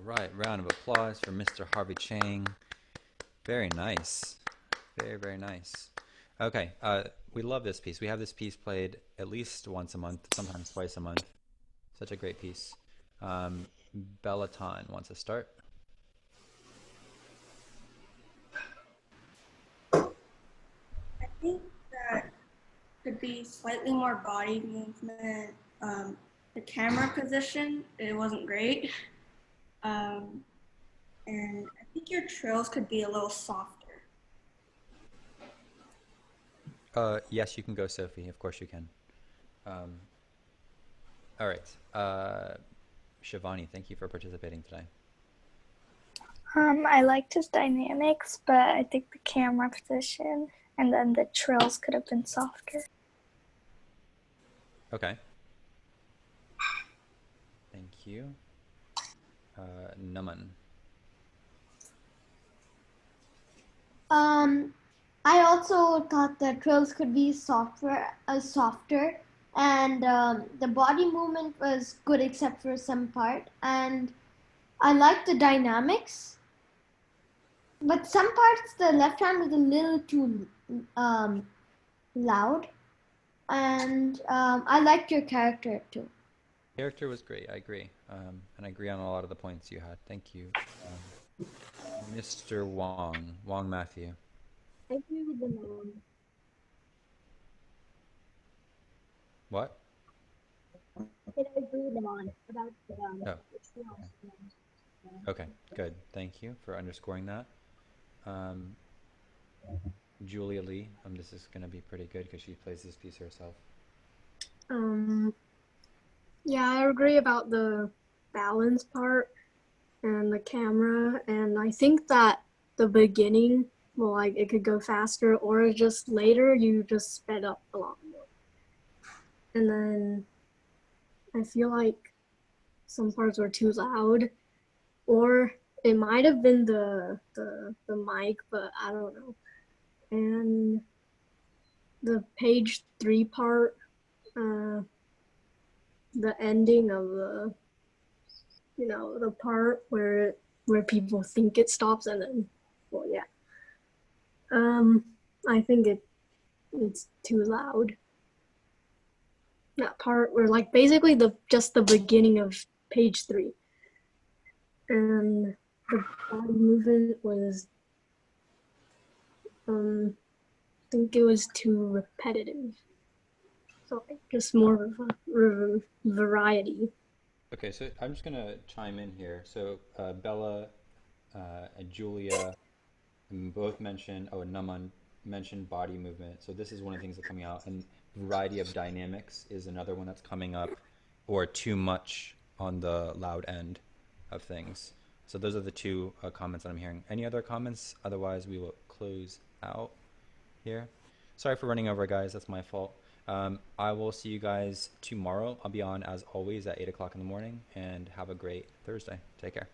right, round of applause for Mr. Harvey Chang. Very nice. Very, very nice. Okay, we love this piece. We have this piece played at least once a month, sometimes twice a month. Such a great piece. Um, Bellaton wants to start. I think that could be slightly more body movement. The camera position, it wasn't great. Um, and I think your trills could be a little softer. Yes, you can go, Sophie. Of course you can. Um, all right. Shivani, thank you for participating today. I liked his dynamics, but I think the camera position and then the trills could have been softer. Okay. Thank you. Naman. I also thought the trills could be softer, and the body movement was good except for some part, and I liked the dynamics. But some parts, the left hand was a little too loud, and I liked your character too. Character was great. I agree. And I agree on a lot of the points you had. Thank you. Mr. Wong. Wong Matthew. I agree with the mom. What? I agree with the mom about Oh, the skills. okay. Good. Thank you for underscoring that. Um, Julia Lee. This is going to be pretty good because she plays this piece herself. Um, yeah, I agree about the balance part and the camera, and I think that the beginning, well, like it could go faster, or just later you just sped up a lot more. And then I feel like some parts were too loud, or it might have been the mic, but I don't know. And the page 3 part, uh, the ending of the part where people think it stops and then, well, yeah. I think it's too loud. That part where like basically just the beginning of page 3, and the body movement was, I think it was too repetitive. So just more of a variety. Okay, so I'm just going to chime in here. So Bella and Julia both mentioned, and Naman mentioned body movement. So this is one of the things that's coming out. And variety of dynamics is another one that's coming up, or too much on the loud end of things. So those are the two comments that I'm hearing. Any other comments? Otherwise, we will close out here. Sorry for running over, guys. That's my fault. I will see you guys tomorrow. I'll be on, as always, at 8 o'clock in the morning. And have a great Thursday. Take care.